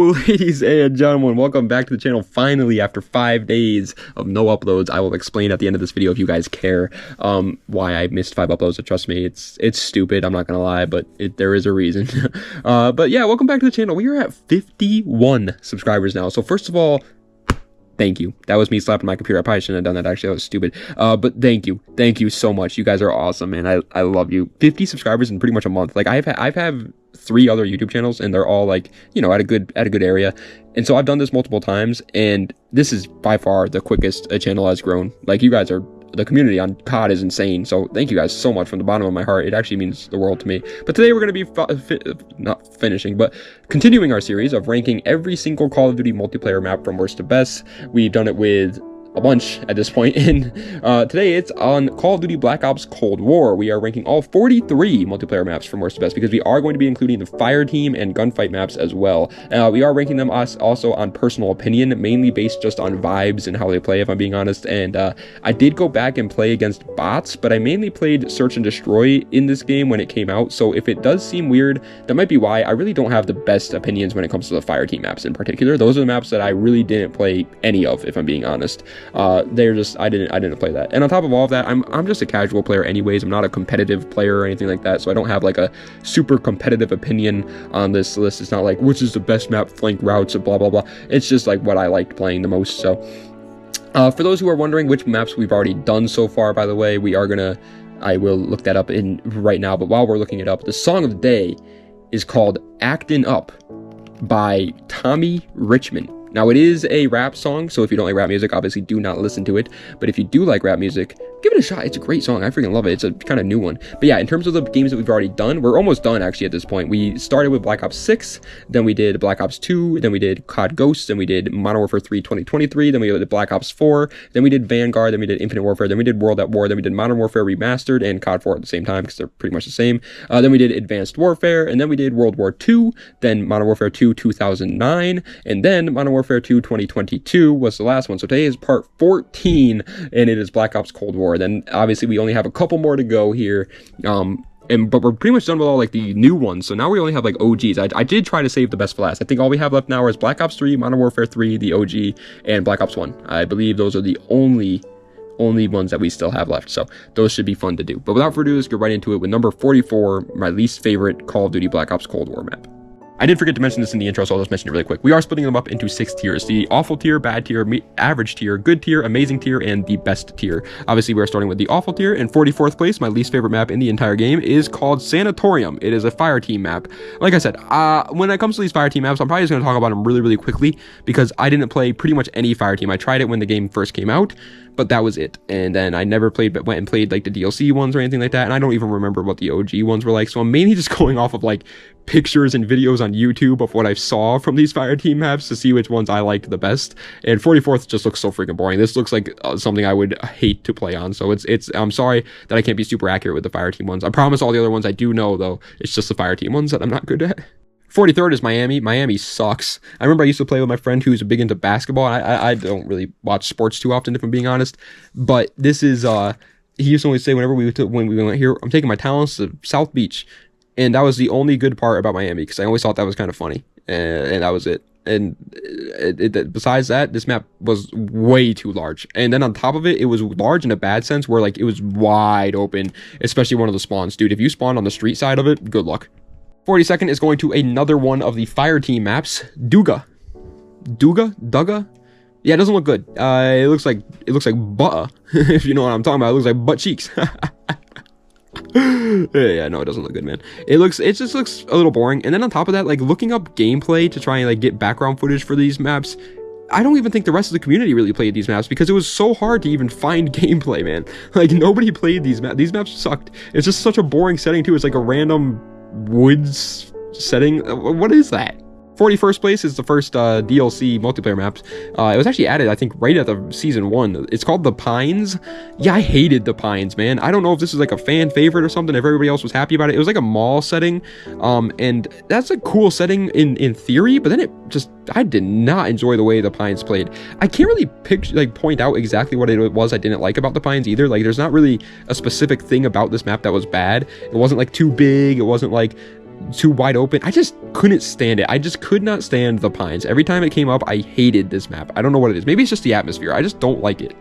Ladies and gentlemen, welcome back to the channel. Finally, after 5 days of no uploads, I will explain at the end of this video, if you guys care, why I missed 5 uploads. So trust me, it's stupid, I'm not gonna lie, but there is a reason. But yeah, welcome back to the channel. We are at 51 subscribers now. So first of all, thank you. That was me slapping my computer. I probably shouldn't have done that, actually. That was stupid. But thank you. Thank you so much. You guys are awesome, man. I love you. 50 subscribers in pretty much a month. Like, I've had 3 other YouTube channels, and they're all, like, you know, at a good area. And so I've done this multiple times, and this is by far the quickest a channel has grown. Like, you guys are, the community on COD is insane. So thank you guys so much from the bottom of my heart. It actually means the world to me. But today we're going to be not finishing, but continuing our series of ranking every single Call of Duty multiplayer map from worst to best. We've done it with a bunch at this point, and today it's on Call of Duty Black Ops Cold War. We are ranking all 43 multiplayer maps from worst to best, because we are going to be including the fire team and gunfight maps as well. We are ranking them also on personal opinion, mainly based just on vibes and how they play, if I'm being honest. And I did go back and play against bots, but I mainly played Search and Destroy in this game when it came out. So if it does seem weird, that might be why. I really don't have the best opinions when it comes to the fire team maps in particular. Those are the maps that I really didn't play any of, if I'm being honest. They're just, I didn't play that. And on top of all of that, I'm just a casual player anyways. I'm not a competitive player or anything like that, so I don't have like a super competitive opinion on this list. It's not like which is the best map, flank routes, or blah blah blah. It's just like what I liked playing the most. So for those who are wondering which maps we've already done so far, by the way, I will look that up in right now. But while we're looking it up, the song of the day is called Actin' Up by Tommy Richmond. Now, it is a rap song, so if you don't like rap music, obviously do not listen to it. But if you do like rap music, give it a shot. It's a great song. I freaking love it. It's a kind of new one. But yeah, in terms of the games that we've already done, we're almost done, actually, at this point. We started with Black Ops 6, then we did Black Ops 2, then we did COD Ghosts, then we did Modern Warfare 3 2023, then we did Black Ops 4, then we did Vanguard, then we did Infinite Warfare, then we did World at War, then we did Modern Warfare Remastered and COD 4 at the same time, because they're pretty much the same. Then we did Advanced Warfare, and then we did World War 2, then Modern Warfare 2 2009, and then Modern Warfare 2 2022 was the last one. So today is part 14, and it is Black Ops Cold War. Then obviously we only have a couple more to go here, but we're pretty much done with all like the new ones. So now we only have like OGs. I did try to save the best for last. I think all we have left now is Black Ops 3, Modern Warfare 3, the OG, and Black Ops 1. I believe those are the only ones that we still have left, so those should be fun to do. But without further ado, let's get right into it with number 44, my least favorite Call of Duty Black Ops Cold War map. I did forget to mention this in the intro, so I'll just mention it really quick. We are splitting them up into 6 tiers: the awful tier, bad tier, average tier, good tier, amazing tier, and the best tier. Obviously, we're starting with the awful tier. In 44th place, my least favorite map in the entire game is called Sanatorium. It is a fire team map. Like I said, when it comes to these fire team maps, I'm probably just going to talk about them really, really quickly, because I didn't play pretty much any fire team. I tried it when the game first came out, but that was it. And then I never went and played like the DLC ones or anything like that, and I don't even remember what the OG ones were like. So I'm mainly just going off of like pictures and videos on YouTube of what I saw from these fire team maps to see which ones I liked the best. And 44th just looks so freaking boring. This looks like something I would hate to play on. So I'm sorry that I can't be super accurate with the fire team ones. I promise all the other ones I do know, though. It's just the fire team ones that I'm not good at. 43rd is Miami. Miami sucks. I remember I used to play with my friend who's big into basketball. And I don't really watch sports too often, if I'm being honest. But this is, he used to always say when we went here, I'm taking my talents to South Beach. And that was the only good part about Miami, because I always thought that was kind of funny. And that was it. And besides that, this map was way too large. And then on top of it, it was large in a bad sense, where like it was wide open, especially one of the spawns. Dude, if you spawn on the street side of it, good luck. 42nd is going to another one of the fire team maps, Duga. Yeah, it doesn't look good. It looks like butter, if you know what I'm talking about. It looks like butt cheeks. Yeah, no, it doesn't look good, man. It just looks a little boring. And then on top of that, like looking up gameplay to try and like get background footage for these maps, I don't even think the rest of the community really played these maps, because it was so hard to even find gameplay, man. Like, nobody played these maps. These maps sucked. It's just such a boring setting too. It's like a random woods setting. What is that? 41st place is the first DLC multiplayer map. It was actually added, I think, right at the season 1. It's called The Pines. Yeah, I hated The Pines, man. I don't know if this is like a fan favorite or something, if everybody else was happy about it. It was like a mall setting, and that's a cool setting in theory, but then I did not enjoy the way The Pines played. I can't really point out exactly what it was I didn't like about The Pines either. Like, there's not really a specific thing about this map that was bad. It wasn't like too big. It wasn't like too wide open. I just couldn't stand it. I just could not stand the Pines. Every time it came up, I hated this map. I don't know what it is. Maybe it's just the atmosphere. I just don't like it.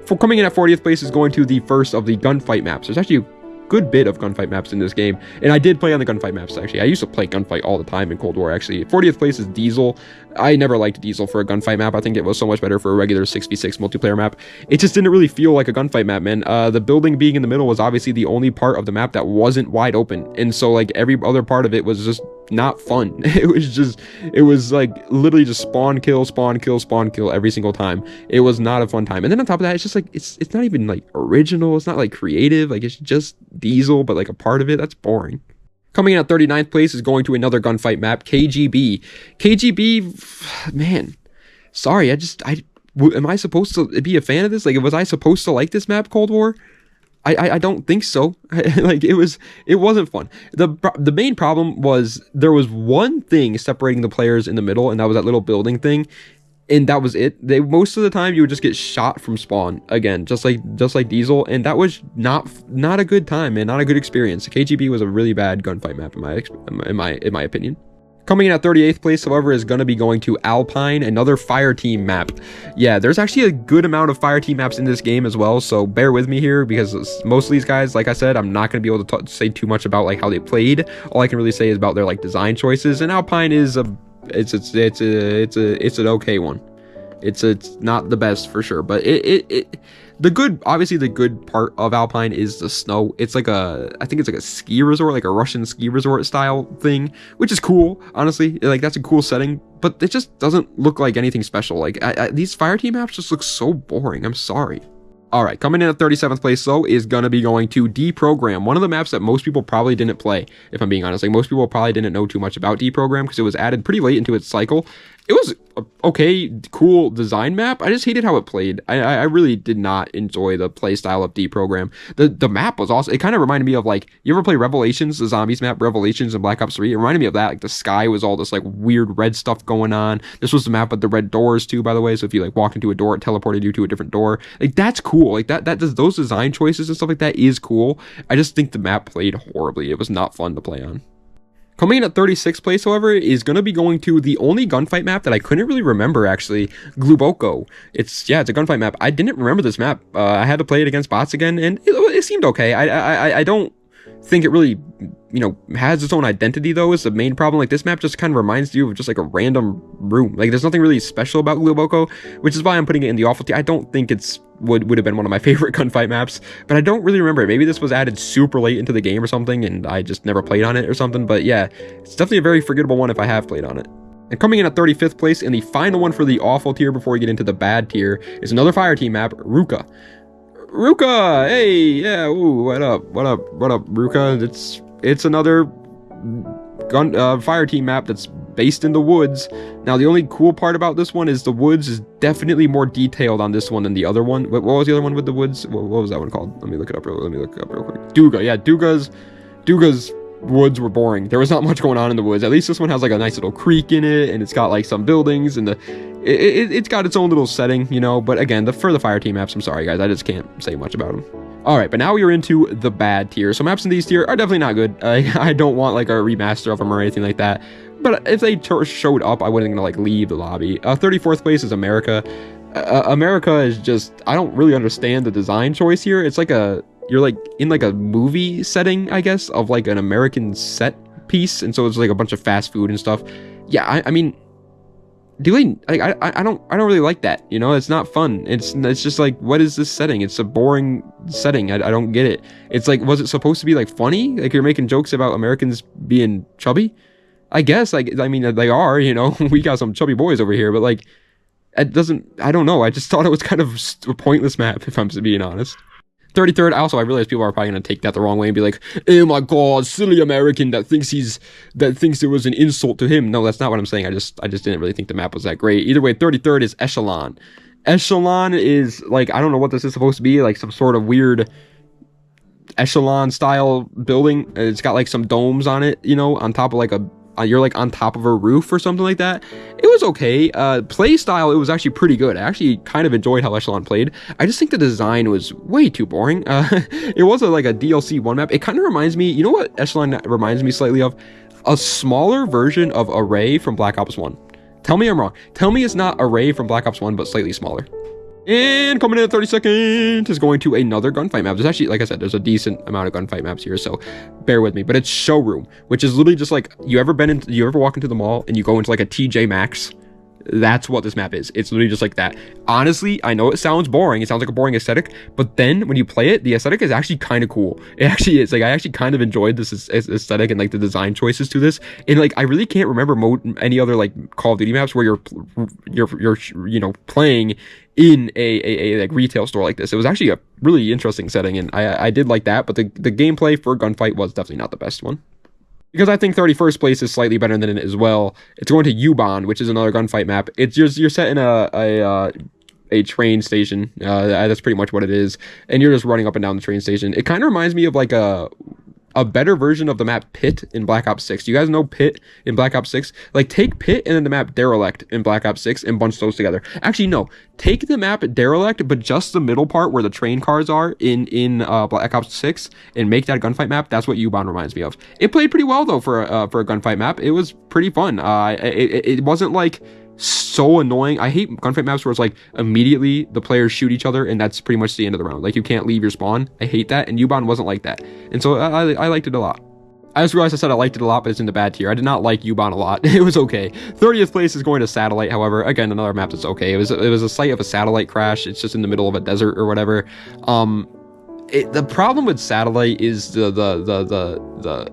For coming in at 40th place is going to the first of the gunfight maps. There's actually a good bit of gunfight maps in this game, and I did play on the gunfight maps. Actually, I used to play gunfight all the time in Cold War. Actually, 40th place is Diesel. I never liked Diesel for a gunfight map. I think it was so much better for a regular 6v6 multiplayer map. It just didn't really feel like a gunfight map, man. The building being in the middle was obviously the only part of the map that wasn't wide open, and so like every other part of it was just not fun. It was like literally just spawn kill, spawn kill, spawn kill every single time. It was not a fun time. And then on top of that, it's just like it's not even like original. It's not like creative. Like it's just Diesel, but like a part of it that's boring. Coming in at 39th place is going to another gunfight map, KGB. KGB, man, sorry, am I supposed to be a fan of this? Like, was I supposed to like this map, Cold War? I don't think so. Like it wasn't fun. The main problem was there was one thing separating the players in the middle, and that was that little building thing, and that was it. Most of the time you would just get shot from spawn again, just like Diesel, and that was not a good time, man. Not a good experience. KGB was a really bad gunfight map in my opinion. Coming in at 38th place, however, is going to be going to Alpine, another fire team map. Yeah, there's actually a good amount of fire team maps in this game as well, so bear with me here, because most of these guys, like I said, I'm not going to be able to say too much about like how they played. All I can really say is about their like design choices, and Alpine is it's an okay one. It's not the best for sure, but obviously the good part of Alpine is the snow. It's like I think it's like a ski resort, like a Russian ski resort style thing, which is cool, honestly. Like that's a cool setting, but it just doesn't look like anything special. Like these fire team maps just look so boring. I'm sorry. All right, coming in at 37th place though is gonna be going to Deprogram, one of the maps that most people probably didn't play, if I'm being honest. Like most people probably didn't know too much about Deprogram because it was added pretty late into its cycle. It was a okay, cool design map. I just hated how it played. I really did not enjoy the play style of Deprogram. The map was awesome. It kind of reminded me of like, you ever play Revelations, the zombies map, Revelations in Black Ops 3? It reminded me of that. Like the sky was all this like weird red stuff going on. This was the map with the red doors too, by the way. So if you like walked into a door, it teleported you to a different door. Like that's cool. Like those design choices and stuff like that is cool. I just think the map played horribly. It was not fun to play on. Coming in at 36th place, however, is going to be going to the only gunfight map that I couldn't really remember, actually, Gluboko. It's a gunfight map. I didn't remember this map. I had to play it against bots again, and it seemed okay. I don't think it really, has its own identity, though, is the main problem. Like, this map just kind of reminds you of just, like, a random room. Like, there's nothing really special about Gluboko, which is why I'm putting it in the awful tier. I don't think it's would have been one of my favorite gunfight maps, but I don't really remember it. Maybe this was added super late into the game or something, and I just never played on it or something, but yeah, it's definitely a very forgettable one if I have played on it. And coming in at 35th place, and the final one for the awful tier before we get into the bad tier, is another fire team map, Ruka. Ruka! Hey! Yeah, ooh, what up, Ruka? It's another fire team map that's based in the woods. Now, the only cool part about this one is the woods is definitely more detailed on this one than the other one. What was the other one with the woods? What was that one called? Let me look it up real quick. Duga. Yeah, Duga's woods were boring. There was not much going on in the woods. At least this one has like a nice little creek in it, and it's got like some buildings, and it's got its own little setting, but again, for the fire team maps, I'm sorry guys, I just can't say much about them. Alright, but now we are into the bad tier. So maps in these tier are definitely not good. I don't want like a remaster of them or anything like that. But if they showed up, I wouldn't like leave the lobby. 34th place is America. America is just, I don't really understand the design choice here. It's like you're like in like a movie setting, I guess, of like an American set piece. And so it's like a bunch of fast food and stuff. Yeah, I mean, I don't really like that, it's not fun. It's just like, what is this setting? It's a boring setting. I don't get it. It's like, was it supposed to be like funny? Like you're making jokes about Americans being chubby? I guess, like, I mean, they are, we got some chubby boys over here, but like, I don't know. I just thought it was kind of a pointless map, if I'm being honest. 33rd, also, I realize people are probably going to take that the wrong way and be like, oh my god, silly American that thinks there was an insult to him. No, that's not what I'm saying. I just didn't really think the map was that great. Either way, 33rd is Echelon. Echelon is, like, I don't know what this is supposed to be, like some sort of weird echelon style building. It's got like some domes on it, on top of like you're like on top of a roof or something like that. It was okay. Play style, it was actually pretty good. I actually kind of enjoyed how Echelon played. I just think the design was way too boring. It was like a DLC 1 map. It kind of reminds me, you know what Echelon reminds me slightly of? a smaller version of Array from Black Ops 1. Tell me I'm wrong. Tell me it's not Array from Black Ops 1, but slightly smaller. And coming in at 30 seconds is going to another gunfight map. There's actually, like I said, there's a decent amount of gunfight maps here, so bear with me. But it's Showroom, which is literally just like, you ever walk into the mall and you go into like a TJ Maxx? That's what this map is. It's literally just like that. Honestly, I know it sounds boring. It sounds like a boring aesthetic, but then when you play it, the aesthetic is actually kind of cool. It actually is. Like, I actually kind of enjoyed this aesthetic and like the design choices to this. And like, I really can't remember any other like Call of Duty maps where you're you know, playing in a like retail store like this. It was actually a really interesting setting, and I did like that. But the gameplay for Gunfight was definitely not the best one. Because I think 31st place is slightly better than it as well. It's going to U-Bahn, which is another gunfight map. It's just, you're set in a train station. That's pretty much what it is. And you're just running up and down the train station. It kind of reminds me of like a better version of the map Pit in Black Ops 6. Do you guys know Pit in Black Ops 6? Like, take Pit and then the map Derelict in Black Ops 6 and bunch those together. Actually, no. Take the map Derelict, but just the middle part where the train cars are in Black Ops 6 and make that a gunfight map. That's what U-Bahn reminds me of. It played pretty well, though, for a gunfight map. It was pretty fun. It wasn't, like, so annoying. I hate gunfight maps where it's like immediately the players shoot each other and that's pretty much the end of the round. Like, you can't leave your spawn. I hate that, and U-Bahn wasn't like that, and so I liked it a lot. I just realized I said I liked it a lot, but it's in the bad tier. I did not like U-Bahn a lot. It was okay. 30th place is going to Satellite, however. Again, another map that's okay. It was a site of a satellite crash. It's just in the middle of a desert or whatever. The problem with Satellite is the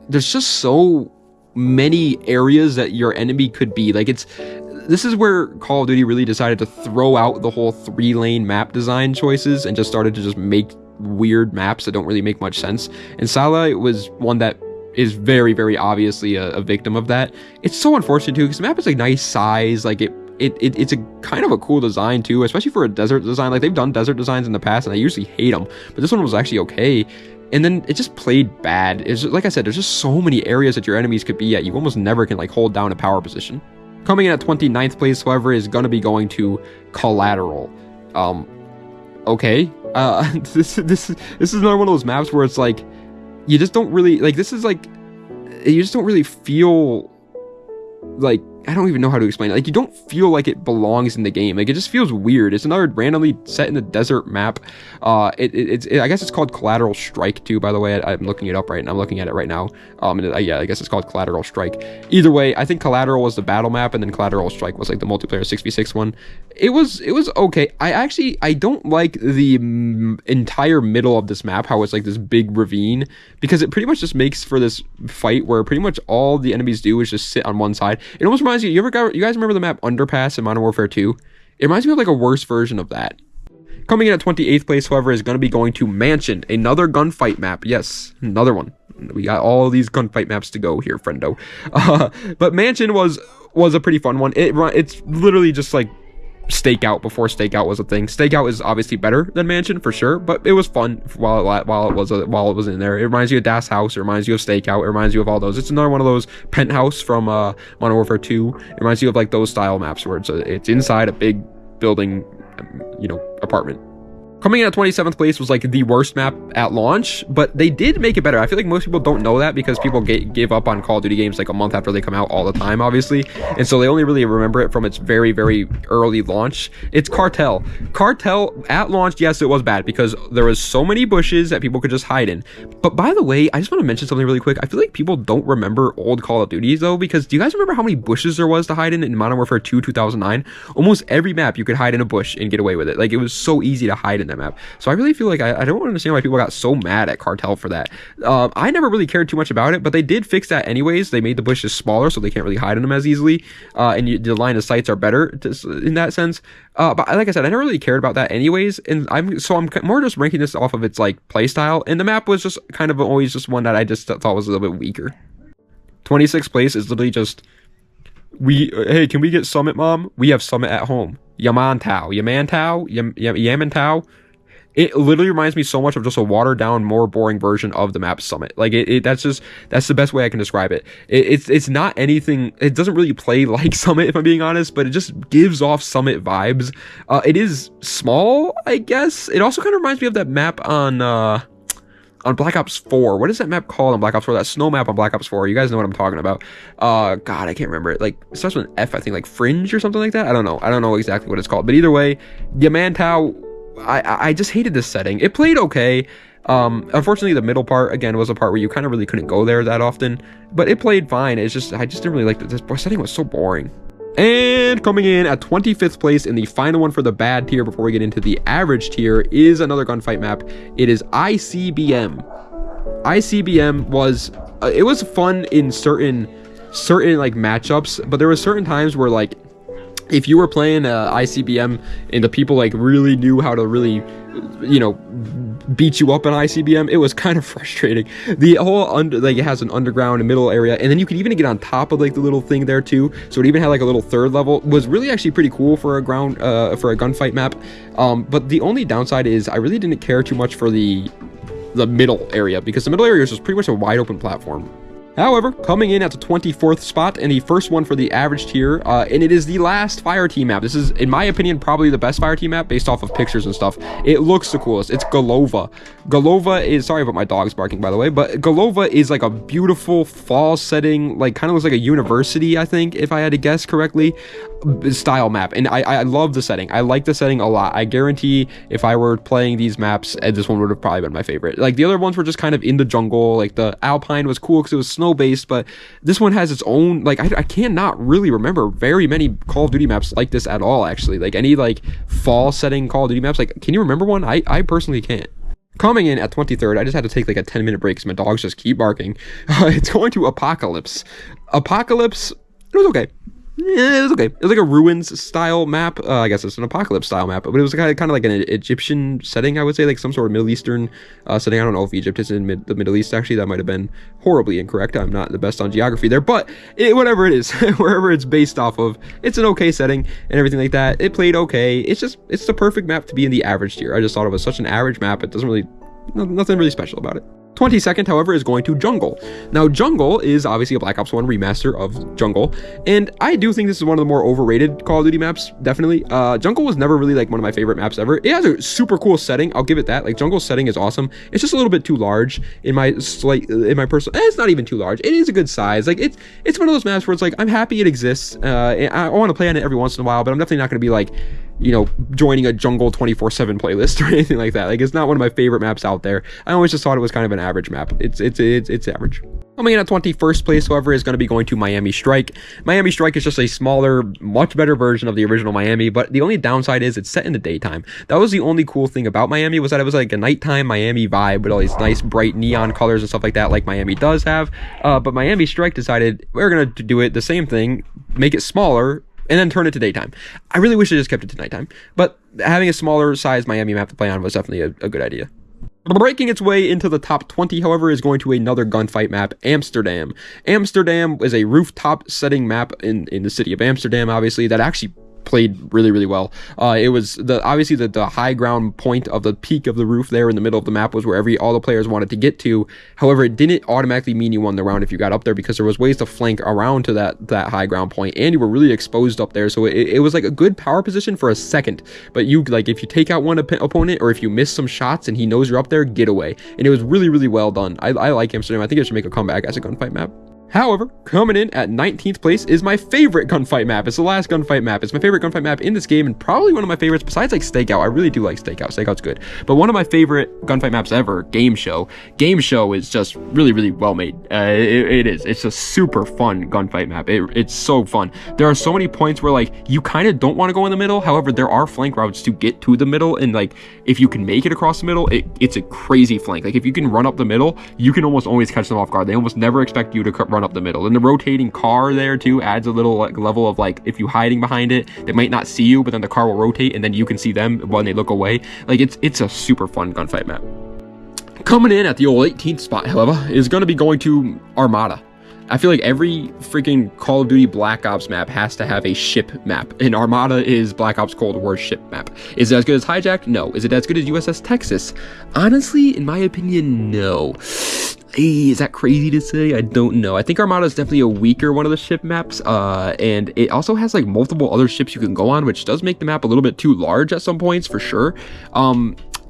there's just so many areas that your enemy could be. Like, this is where Call of Duty really decided to throw out the whole 3-lane map design choices and just started to just make weird maps that don't really make much sense. And Satellite was one that is very, very obviously a victim of that. It's so unfortunate too, because the map is a nice size. Like, it's a kind of a cool design too, especially for a desert design. Like, they've done desert designs in the past and I usually hate them, but this one was actually okay. And then it just played bad. It's just, like I said, there's just so many areas that your enemies could be at. You almost never can like hold down a power position. Coming in at 29th place, however, is going to be going to Collateral. Okay. This is another one of those maps where it's like, you just don't really, like, this is like, you just don't really feel like, I don't even know how to explain it. Like, you don't feel like it belongs in the game. Like, it just feels weird. It's another randomly set in the desert map. I guess it's called Collateral Strike too, by the way. I'm looking it up right now. I'm looking at it right now. Yeah, I guess it's called Collateral Strike. Either way, I think Collateral was the battle map, and then Collateral Strike was like the multiplayer 6v6 one. It was okay. I don't like the entire middle of this map, how it's like this big ravine, because it pretty much just makes for this fight where pretty much all the enemies do is just sit on one side. It almost reminds you guys remember the map Underpass in Modern Warfare 2? It reminds me of like a worse version of that. Coming in at 28th place, however, is going to be going to Mansion, another gunfight map. Yes, another one. We got all these gunfight maps to go here, friendo. But Mansion was a pretty fun one. It's literally just like Stakeout before Stakeout was a thing. Stakeout is obviously better than Mansion for sure, but it was fun while it was in there. It reminds you of Das House. It reminds you of Stakeout. It reminds you of all those. It's another one of those Penthouse from Modern Warfare 2. It reminds you of like those style maps where it's inside a big building, apartment. Coming in at 27th place was like the worst map at launch, but they did make it better. I feel like most people don't know that because people give up on Call of Duty games like a month after they come out all the time, obviously. And so they only really remember it from its very, very early launch. It's Cartel. Cartel at launch, yes, it was bad because there was so many bushes that people could just hide in. But by the way, I just want to mention something really quick. I feel like people don't remember old Call of Duty though, because do you guys remember how many bushes there was to hide in Modern Warfare 2 2009? Almost every map you could hide in a bush and get away with it. Like, it was so easy to hide in that map. So I really feel like I don't understand why people got so mad at Cartel for that. I never really cared too much about it, but they did fix that anyways. They made the bushes smaller so they can't really hide in them as easily, and the line of sights are better in that sense. But like I said, I never really cared about that anyways, and I'm more just ranking this off of its like playstyle, and the map was just kind of always just one that I just thought was a little bit weaker. 26th place is literally just hey, can we get Summit, Mom? We have Summit at home. Yamantau. It literally reminds me so much of just a watered down, more boring version of the map Summit. Like, that's the best way I can describe it. It's not anything, it doesn't really play like Summit, if I'm being honest, but it just gives off Summit vibes. It is small, I guess. It also kind of reminds me of that map on on Black Ops 4. What is that map called on Black Ops 4? That snow map on Black Ops 4. You guys know what I'm talking about. God, I can't remember it. Like, it starts with an F, I think, like Fringe or something like that. I don't know exactly what it's called. But either way, Yamantau, I just hated this setting. It played okay. Unfortunately, the middle part, again, was a part where you kind of really couldn't go there that often. But it played fine. It's just, I just didn't really like it. This setting was so boring. And coming in at 25th place in the final one for the bad tier before we get into the average tier is another gunfight map. It is ICBM. ICBM was, it was fun in certain like matchups, but there were certain times where like, if you were playing ICBM and the people like really knew how to really, you know, beat you up in ICBM, it was kind of frustrating. The whole like it has an underground and middle area, and then you could even get on top of like the little thing there too. So it even had like a little third level. It was really actually pretty cool for a gunfight map. But the only downside is I really didn't care too much for the middle area, because the middle area is just pretty much a wide open platform. However, coming in at the 24th spot and the first one for the average tier, and it is the last fire team map. This is, in my opinion, probably the best fire team map based off of pictures and stuff. It looks the coolest. It's Golova. Golova is, sorry about my dogs barking, by the way, but Golova is like a beautiful fall setting, like kind of looks like a university, I think, if I had to guess correctly, style map. And I love the setting. I like the setting a lot. I guarantee if I were playing these maps, this one would have probably been my favorite. Like the other ones were just kind of in the jungle. Like the Alpine was cool because it was snow based, but this one has its own, like I cannot really remember very many Call of Duty maps like this at all, actually. Like any like fall setting Call of Duty maps, like can you remember one? I personally can't. Coming in at 23rd, I just had to take like a 10-minute break because my dogs just keep barking. It's going to Apocalypse. Apocalypse, it was okay. Yeah, it was okay. It was like a ruins style map. I guess it's an apocalypse style map, but it was kind of like an Egyptian setting, I would say, like some sort of Middle Eastern setting. I don't know if Egypt is in the Middle East, actually. That might have been horribly incorrect. I'm not the best on geography there, but whatever it is, wherever it's based off of, it's an okay setting and everything like that. It played okay. It's the perfect map to be in the average tier. I just thought it was such an average map. It doesn't really, nothing really special about it. 22nd, however, is going to Jungle. Now, Jungle is obviously a Black Ops 1 remaster of Jungle, and I do think this is one of the more overrated Call of Duty maps, definitely. Jungle was never really like one of my favorite maps ever. It has a super cool setting, I'll give it that. Like, Jungle's setting is awesome. It's just a little bit too large in my personal, it's not even too large. It is a good size. Like, it's one of those maps where it's like, I'm happy it exists, and I want to play on it every once in a while, but I'm definitely not going to be like, you know, joining a Jungle 24/7 playlist or anything like that. Like, it's not one of my favorite maps out there. I always just thought it was kind of an average map. It's average. Coming in at 21st place, however, is going to be going to Miami Strike. Miami Strike is just a smaller, much better version of the original Miami, but the only downside is it's set in the daytime. That was the only cool thing about Miami, was that it was like a nighttime Miami vibe with all these nice bright neon colors and stuff like that, like Miami does have. But Miami Strike decided we're going to do it the same thing, make it smaller, and then turn it to daytime. I really wish I just kept it to nighttime, but having a smaller size Miami map to play on was definitely a good idea. Breaking its way into the top 20, however, is going to another gunfight map, Amsterdam. Amsterdam is a rooftop setting map in the city of Amsterdam, obviously, that actually played really, really well. It was obviously the high ground point of the peak of the roof there in the middle of the map was where all the players wanted to get to. However, it didn't automatically mean you won the round if you got up there, because there was ways to flank around to that high ground point, and you were really exposed up there. So it was like a good power position for a second, but you, like, if you take out one opponent, or if you miss some shots and he knows you're up there, get away. And it was really, really well done. I like Amsterdam. I think it should make a comeback as a gunfight map. However, coming in at 19th place is my favorite gunfight map. It's the last gunfight map. It's my favorite gunfight map in this game, and probably one of my favorites besides like Stakeout. I really do like Stakeout. Stakeout's good. But one of my favorite gunfight maps ever, Game Show. Game Show is just really, really well made. It is. It's a super fun gunfight map. It's so fun. There are so many points where like you kind of don't want to go in the middle. However, there are flank routes to get to the middle, and like if you can make it across the middle, it's a crazy flank. Like if you can run up the middle, you can almost always catch them off guard. They almost never expect you to run up the middle. And the rotating car there too adds a little like level of like, if you hiding behind it, they might not see you, but then the car will rotate and then you can see them when they look away. Like it's a super fun gunfight map. Coming in at the old 18th spot, however, is going to be going to Armada. I feel like every freaking Call of Duty Black Ops map has to have a ship map, and Armada is Black Ops Cold War ship map. Is it as good as Hijack? No. Is it as good as USS Texas? Honestly, in my opinion, no. Hey, is that crazy to say? I don't know. I think Armada is definitely a weaker one of the ship maps, and it also has like multiple other ships you can go on, which does make the map a little bit too large at some points, for sure.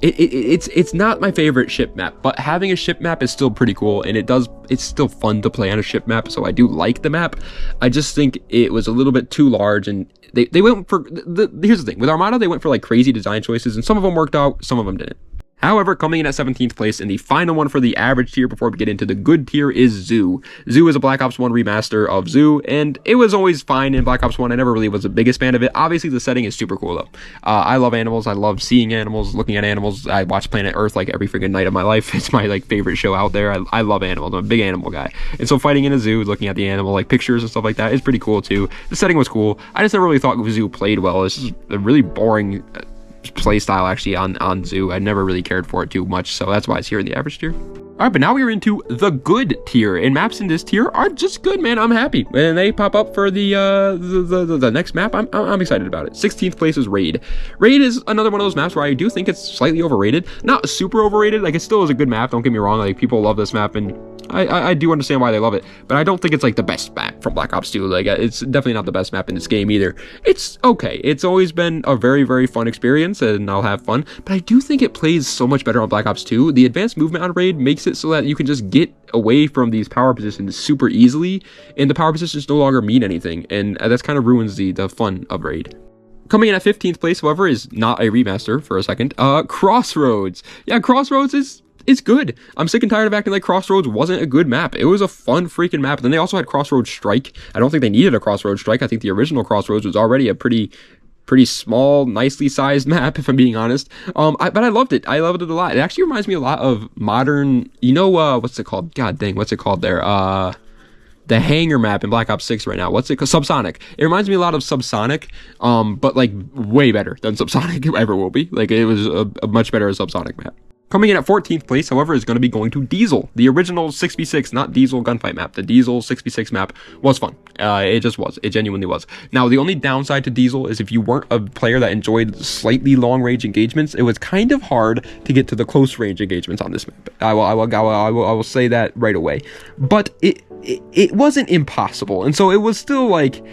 It's not my favorite ship map, but having a ship map is still pretty cool, and it's still fun to play on a ship map, so I do like the map. I just think it was a little bit too large, and they went for here's the thing with Armada. They went for like crazy design choices, and some of them worked out, some of them didn't. However, coming in at 17th place in the final one for the average tier before we get into the good tier is Zoo. Zoo is a Black Ops 1 remaster of Zoo, and it was always fine in Black Ops 1. I never really was the biggest fan of it. Obviously, the setting is super cool, though. I love animals. I love seeing animals, looking at animals. I watch Planet Earth like every freaking night of my life. It's my like favorite show out there. I love animals. I'm a big animal guy. And so fighting in a zoo, looking at the animal, like pictures and stuff like that is pretty cool, too. The setting was cool. I just never really thought Zoo played well. It's just a really boring play style actually on Zoo. I never really cared for it too much, so that's why it's here in the average tier. All right, but now we're into the good tier, and maps in this tier are just good, man. I'm happy, and they pop up for the next map. I'm excited about it. 16th place is Raid. Raid is another one of those maps where I do think it's slightly overrated. Not super overrated. Like, it still is a good map. Don't get me wrong. Like, people love this map, and I do understand why they love it, but I don't think it's like the best map from Black Ops 2. Like, it's definitely not the best map in this game either. It's okay. It's always been a very, very fun experience, and I'll have fun, but I do think it plays so much better on Black Ops 2. The advanced movement on Raid makes it so that you can just get away from these power positions super easily, and the power positions no longer mean anything, and that's kind of ruins the fun of Raid. Coming in at 15th place, however, is not a remaster for a second. Crossroads. Yeah, Crossroads is good. I'm sick and tired of acting like Crossroads wasn't a good map. It was a fun freaking map. Then they also had Crossroads Strike. I don't think they needed a Crossroads Strike. I think the original Crossroads was already a pretty small, nicely sized map, if I'm being honest. But I loved it. I loved it a lot. It actually reminds me a lot of modern, what's it called? God dang, what's it called there? The hangar map in Black Ops 6 right now. What's it called? Subsonic. It reminds me a lot of Subsonic, but like way better than Subsonic ever will be. Like, it was a much better Subsonic map. Coming in at 14th place, however, is going to be going to Diesel. The original 6v6, not Diesel gunfight map. The Diesel 6v6 map was fun. It just was. It genuinely was. Now, the only downside to Diesel is if you weren't a player that enjoyed slightly long-range engagements, it was kind of hard to get to the close-range engagements on this map. I will say that right away. But it wasn't impossible, and so it was still like,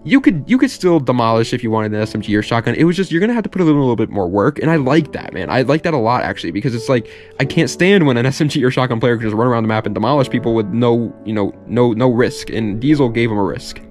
you could still demolish if you wanted an SMG or shotgun. It was just, you're gonna have to put a little bit more work, and I like that, man. I like that a lot, actually, because it's like, I can't stand when an SMG or shotgun player can just run around the map and demolish people with no risk, and Diesel gave him a risk.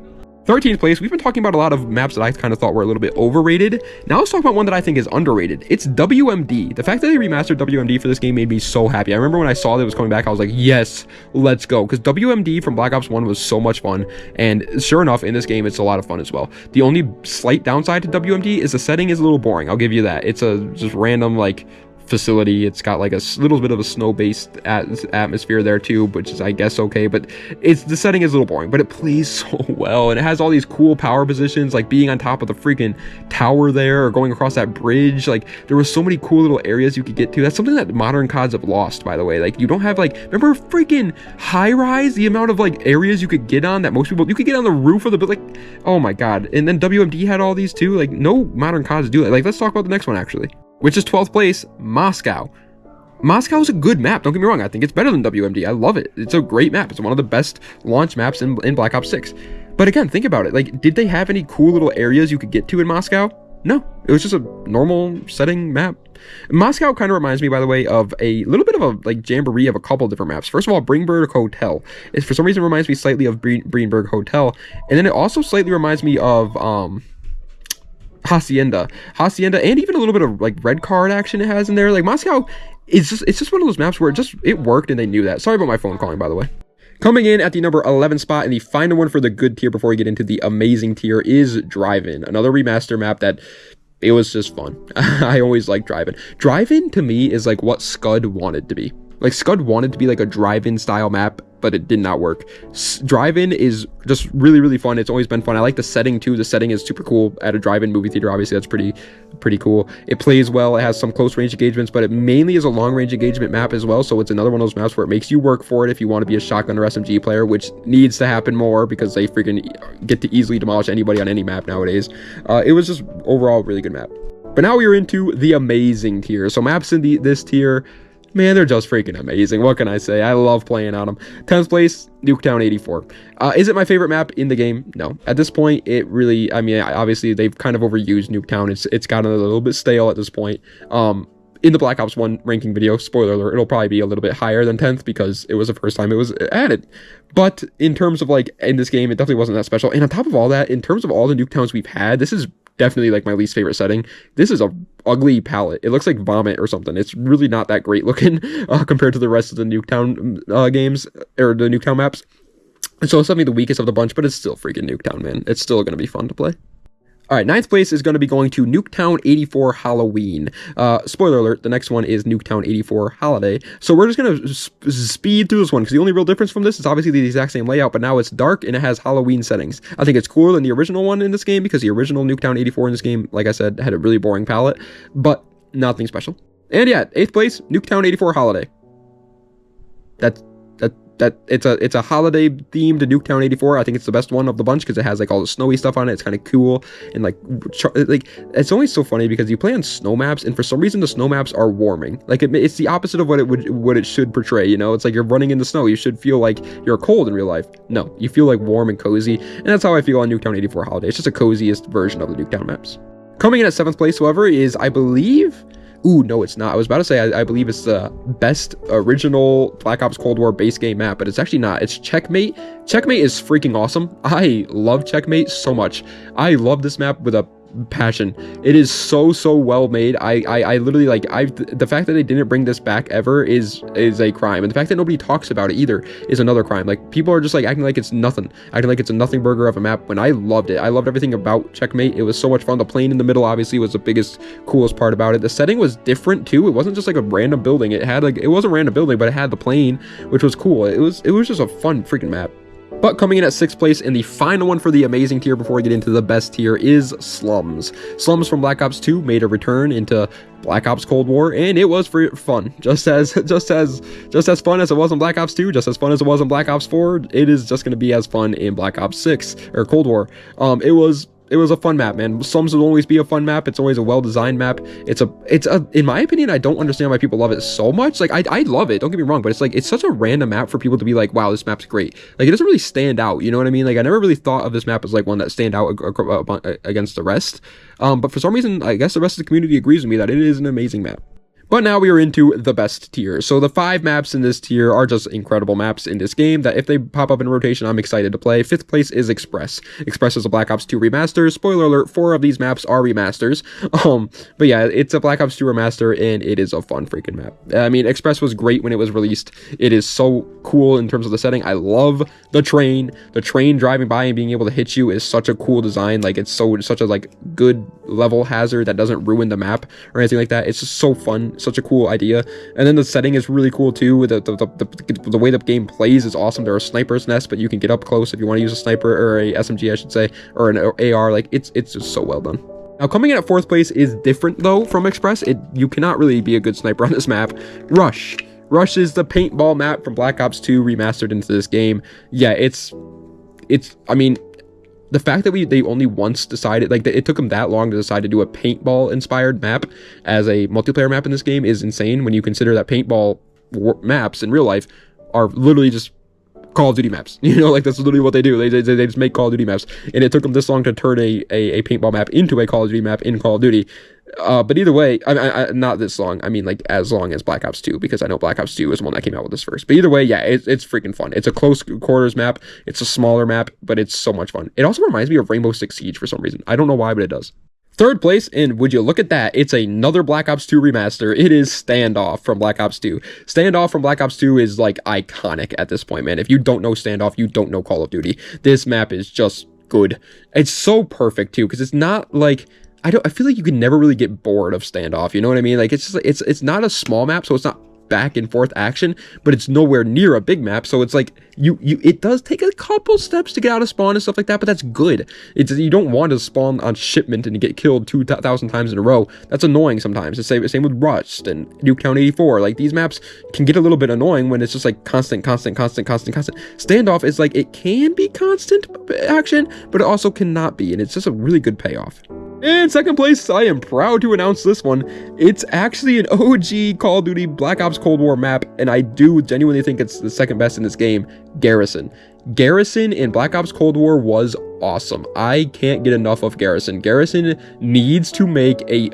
13th place, we've been talking about a lot of maps that I kind of thought were a little bit overrated. Now let's talk about one that I think is underrated. It's WMD. The fact that they remastered WMD for this game made me so happy. I remember when I saw that it was coming back, I was like, yes, let's go. Because WMD from Black Ops 1 was so much fun. And sure enough, in this game, it's a lot of fun as well. The only slight downside to WMD is the setting is a little boring. I'll give you that. It's a just random, like, facility. It's got like a little bit of a snow-based atmosphere there too, which is, I guess, okay, but the setting is a little boring, but it plays so well, and it has all these cool power positions, like being on top of the freaking tower there, or going across that bridge. Like, there were so many cool little areas you could get to. That's something that modern CODs have lost, by the way. Like, you don't have, like, remember freaking High Rise, the amount of like areas you could get on, that most people, you could get on the roof of the building, like, oh my god. And then WMD had all these too. Like, no modern CODs do it. Like, let's talk about the next one, actually, which is 12th place, Moscow. Moscow is a good map, don't get me wrong. I think it's better than WMD. I love it. It's a great map. It's one of the best launch maps in Black Ops 6. But again, think about it. Like, did they have any cool little areas you could get to in Moscow? No. It was just a normal setting map. Moscow kind of reminds me, by the way, of a little bit of a like jamboree of a couple different maps. First of all, Greenberg Hotel. It for some reason reminds me slightly of Greenberg Hotel. And then it also slightly reminds me of Hacienda, and even a little bit of like red card action it has in there. Like, Moscow is it's just one of those maps where it worked, and they knew that. Sorry about my phone calling, by the way. Coming in at the number 11 spot, and the final one for the good tier before we get into the amazing tier, is Drive-In, another remaster map that it was just fun. I always liked Drive-In. Drive-In to me is like what Scud wanted to be. Like, Scud wanted to be like a drive-in style map, but it did not work. Drive-in is just really, really fun. It's always been fun. I like the setting too. The setting is super cool at a drive-in movie theater. Obviously, that's pretty cool. It plays well. It has some close range engagements, but it mainly is a long range engagement map as well. So it's another one of those maps where it makes you work for it if you want to be a shotgun or SMG player, which needs to happen more because they freaking get to easily demolish anybody on any map nowadays. It was just overall a really good map. But now we're into the amazing tier. So maps in this tier, man, they're just freaking amazing. What can I say? I love playing on them. 10th place, Nuketown 84. Is it my favorite map in the game? No. At this point, it really, I mean, obviously, they've kind of overused Nuketown. It's gotten a little bit stale at this point. in the Black Ops 1 ranking video, spoiler alert, it'll probably be a little bit higher than 10th because it was the first time it was added. But in terms of like in this game, it definitely wasn't that special. And on top of all that, in terms of all the Nuketowns we've had, this is definitely like my least favorite setting. This is a ugly palette. It looks like vomit or something. It's really not that great looking compared to the rest of the Nuketown games or the Nuketown maps. So it's definitely the weakest of the bunch, but it's still freaking Nuketown, man. It's still going to be fun to play. All right, 9th place is going to be going to Nuketown 84 Halloween. Spoiler alert, the next one is Nuketown 84 Holiday. So we're just going to speed through this one because the only real difference from this is obviously the exact same layout, but now it's dark and it has Halloween settings. I think it's cooler than the original one in this game because the original Nuketown 84 in this game, like I said, had a really boring palette, but nothing special. And yeah, 8th place, Nuketown 84 Holiday. It's a holiday themed Nuketown 84. I think it's the best one of the bunch because it has like all the snowy stuff on it. It's kind of cool and like it's always so funny because you play on snow maps and for some reason the snow maps are warming. Like it's the opposite of what it should portray. You know, it's like you're running in the snow. You should feel like you're cold in real life. No, you feel like warm and cozy, and that's how I feel on Nuketown 84 Holiday. It's just a coziest version of the Nuketown maps. Coming in at 7th place, however, is I believe. Ooh, no, it's not. I was about to say, I believe it's the best original Black Ops Cold War base game map, but it's actually not. It's Checkmate. Checkmate is freaking awesome. I love Checkmate so much. I love this map with a passion. It is so well made. I literally like the fact that they didn't bring this back ever is a crime, and the fact that nobody talks about it either is another crime. Like people are just like acting like it's nothing, acting like it's a nothing burger of a map when I loved it. I loved everything about Checkmate. It was so much fun. The plane in the middle obviously was the biggest coolest part about it. The setting was different too. It wasn't just like a random building. It was a random building, but it had the plane, which was cool. It was just a fun freaking map. But coming in at 6th place, and the final one for the amazing tier before we get into the best tier, is Slums. Slums from Black Ops 2 made a return into Black Ops Cold War, and it was fun. Just as fun as it was in Black Ops 2, just as fun as it was in Black Ops 4, it is just going to be as fun in Black Ops 6, or Cold War. It was a fun map, man. Slums will always be a fun map. It's always a well-designed map. It's a in my opinion, I don't understand why people love it so much. Like I love it, don't get me wrong, but it's like it's such a random map for people to be like, wow, this map's great. Like it doesn't really stand out, you know what I mean? Like I never really thought of this map as like one that stand out against the rest. But for some reason, I guess the rest of the community agrees with me that it is an amazing map. But now we are into the best tier. So the 5 maps in this tier are just incredible maps in this game that if they pop up in rotation, I'm excited to play. 5th place is Express. Express is a Black Ops 2 remaster. Spoiler alert, 4 of these maps are remasters. But yeah, it's a Black Ops 2 remaster and it is a fun freaking map. I mean, Express was great when it was released. It is so cool in terms of the setting. I love the train. The train driving by and being able to hit you is such a cool design. Like it's such a like good level hazard that doesn't ruin the map or anything like that. It's just so fun. Such a cool idea. And then the setting is really cool too. The way the game plays is awesome. There are snipers nests, but you can get up close if you want to use a sniper or a SMG, I should say, or an AR. Like it's just so well done. Now coming in at 4th place is different though from Express. You cannot really be a good sniper on this map. Rush. Rush is the paintball map from Black Ops 2 remastered into this game. Yeah, I mean, the fact that they only once decided, like, it took them that long to decide to do a paintball-inspired map as a multiplayer map in this game is insane when you consider that paintball maps in real life are literally just Call of Duty maps. You know, like, that's literally what they do. They just make Call of Duty maps. And it took them this long to turn a paintball map into a Call of Duty map in Call of Duty. But either way, I not this long. I mean, like, as long as Black Ops 2, because I know Black Ops 2 is the one that came out with this first. But either way, yeah, it's freaking fun. It's a close quarters map. It's a smaller map, but it's so much fun. It also reminds me of Rainbow Six Siege for some reason. I don't know why, but it does. 3rd place, and would you look at that, it's another Black Ops 2 remaster. It is Standoff from Black Ops 2. Standoff from Black Ops 2 is, like, iconic at this point, man. If you don't know Standoff, you don't know Call of Duty. This map is just good. It's so perfect, too, because it's not, like... I feel like you can never really get bored of Standoff, you know what I mean? Like, it's just, it's not a small map, so it's not back and forth action, but it's nowhere near a big map, so it's like it does take a couple steps to get out of spawn and stuff like that, but that's good. You don't want to spawn on shipment and get killed 2,000 times in a row. That's annoying sometimes. The same with Rust and Nuketown 84. Like, these maps can get a little bit annoying when it's just like constant. Standoff is like, it can be constant action, but it also cannot be, and it's just a really good payoff. In 2nd place, I am proud to announce this one. It's actually an OG Call of Duty Black Ops Cold War map, and I do genuinely think it's the 2nd best in this game, Garrison. Garrison in Black Ops Cold War was awesome. I can't get enough of Garrison. Garrison needs to make a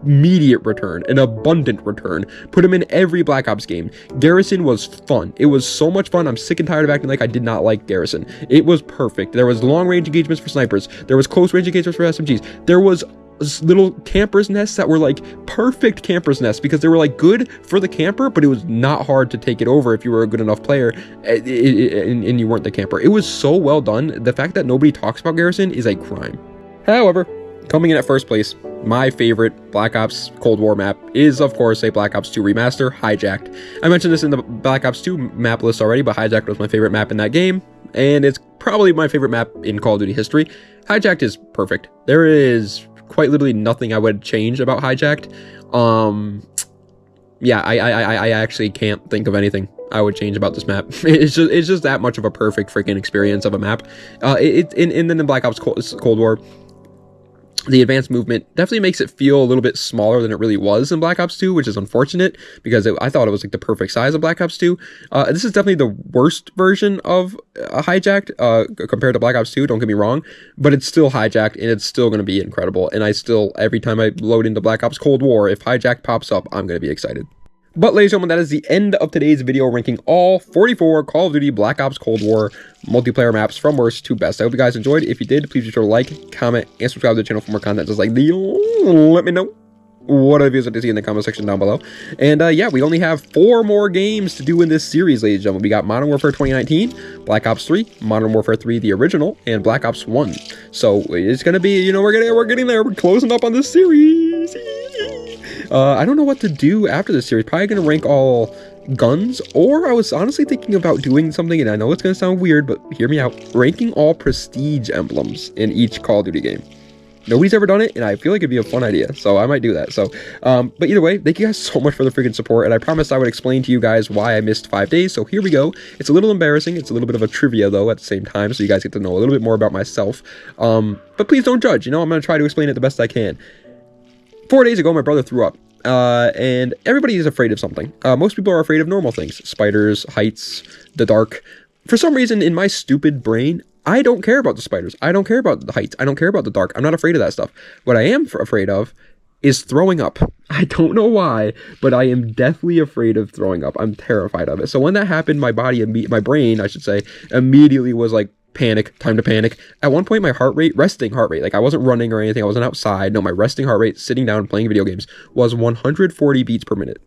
immediate return, an abundant return. Put him in every Black Ops game. Garrison was fun. It was so much fun. I'm sick and tired of acting like I did not like Garrison. It was perfect. There was long range engagements for snipers. There was close range engagements for SMGs. There was little campers nests that were like perfect campers nests because they were like good for the camper, but it was not hard to take it over if you were a good enough player and you weren't the camper. It was so well done. The fact that nobody talks about Garrison is a crime. However, coming in at first place, my favorite Black Ops Cold War map is, of course, a Black Ops 2 remaster, Hijacked. I mentioned this in the Black Ops 2 map list already, but Hijacked was my favorite map in that game, and it's probably my favorite map in Call of Duty history. Hijacked is perfect. There is quite literally nothing I would change about Hijacked. Yeah, I actually can't think of anything I would change about this map. It's just that much of a perfect freaking experience of a map. In the Black Ops Cold War, the advanced movement definitely makes it feel a little bit smaller than it really was in Black Ops 2, which is unfortunate because I thought it was like the perfect size of Black Ops 2. This is definitely the worst version of Hijacked compared to Black Ops 2, don't get me wrong, but it's still Hijacked and it's still going to be incredible. And every time I load into Black Ops Cold War, if Hijacked pops up, I'm going to be excited. But ladies and gentlemen, that is the end of today's video ranking all 44 Call of Duty Black Ops Cold War multiplayer maps from worst to best. I hope you guys enjoyed. If you did, please be sure to like, comment, and subscribe to the channel for more content just like this. Let me know what other videos like to see in the comment section down below. And yeah, we only have 4 more games to do in this series, ladies and gentlemen. We got Modern Warfare 2019, Black Ops 3, Modern Warfare 3, the original, and Black Ops 1. So it's gonna be, you know, we're getting there. We're closing up on this series. I don't know what to do after this series. Probably gonna rank all guns, or I was honestly thinking about doing something, and I know it's gonna sound weird, but hear me out. Ranking all prestige emblems in each Call of Duty game. Nobody's ever done it, and I feel like it'd be a fun idea, so I might do that. So, but either way, thank you guys so much for the freaking support, and I promised I would explain to you guys why I missed 5 days, so here we go. It's a little embarrassing, it's a little bit of a trivia, though, at the same time, so you guys get to know a little bit more about myself. But please don't judge, you know, I'm gonna try to explain it the best I can. 4 days ago, my brother threw up, and everybody is afraid of something. Most people are afraid of normal things, spiders, heights, the dark. For some reason, in my stupid brain, I don't care about the spiders. I don't care about the heights. I don't care about the dark. I'm not afraid of that stuff. What I am afraid of is throwing up. I don't know why, but I am deathly afraid of throwing up. I'm terrified of it. So when that happened, my brain, I should say, immediately was like, panic, time to panic. At one point, my resting heart rate, like I wasn't running or anything, I wasn't outside. No, my resting heart rate, sitting down playing video games, was 140 beats per minute.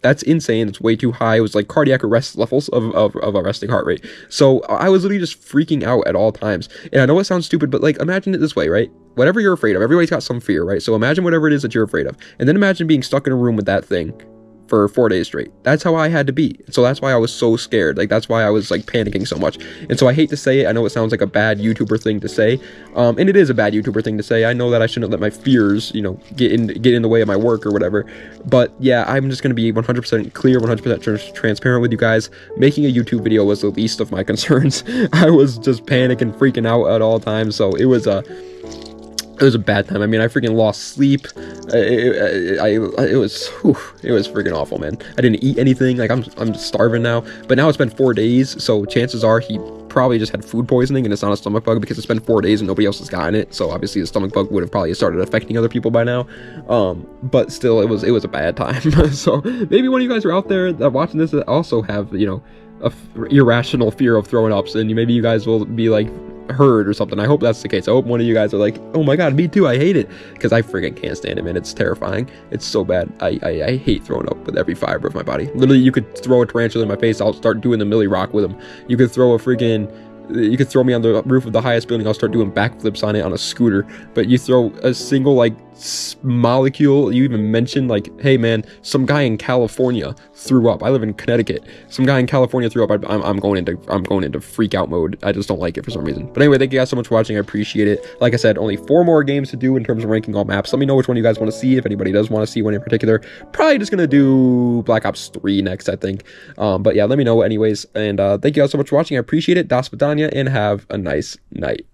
That's insane. It's way too high. It was like cardiac arrest levels of a resting heart rate. So I was literally just freaking out at all times. And I know it sounds stupid, but like imagine it this way, right? Whatever you're afraid of, everybody's got some fear, right? So imagine whatever it is that you're afraid of. And then imagine being stuck in a room with that thing for 4 days straight. That's how I had to be. So that's why I was so scared. Like that's why I was like panicking so much. And so I hate to say it. I know it sounds like a bad YouTuber thing to say. And it is a bad YouTuber thing to say. I know that I shouldn't let my fears, you know, get in the way of my work or whatever. But yeah, I'm just going to be 100% clear, 100% transparent with you guys. Making a YouTube video was the least of my concerns. I was just panicking, freaking out at all times. So it was a bad time. I mean, I freaking lost sleep. It was freaking awful, man. I didn't eat anything. Like I'm starving now. But now it's been 4 days, so chances are he probably just had food poisoning and it's not a stomach bug because it's been 4 days and nobody else has gotten it. So obviously the stomach bug would have probably started affecting other people by now. But still, it was a bad time. So maybe one of you guys are out there that watching this that also have, you know, a irrational fear of throwing ups, and maybe you guys will be like hurt or something. I hope that's the case. I hope one of you guys are like, oh my god, me too, I hate it, because I freaking can't stand it, man. It's terrifying. It's so bad. I hate throwing up with every fiber of my body. Literally, you could throw a tarantula in my face, I'll start doing the Millie Rock with him. You could throw me on the roof of the highest building, I'll start doing backflips on it on a scooter. But you throw a single like molecule, you even mentioned like, hey man, some guy in California threw up. I live in Connecticut. Some guy in California threw up. I'm going into freak out mode. I just don't like it for some reason. But anyway, thank you guys so much for watching. I appreciate it. Like I said, only 4 more games to do in terms of ranking all maps. Let me know which one you guys want to see. If anybody does want to see one in particular, probably just gonna do Black Ops 3 next, I think. But yeah, let me know anyways. And thank you guys so much for watching. I appreciate it. Das Vidania, and have a nice night.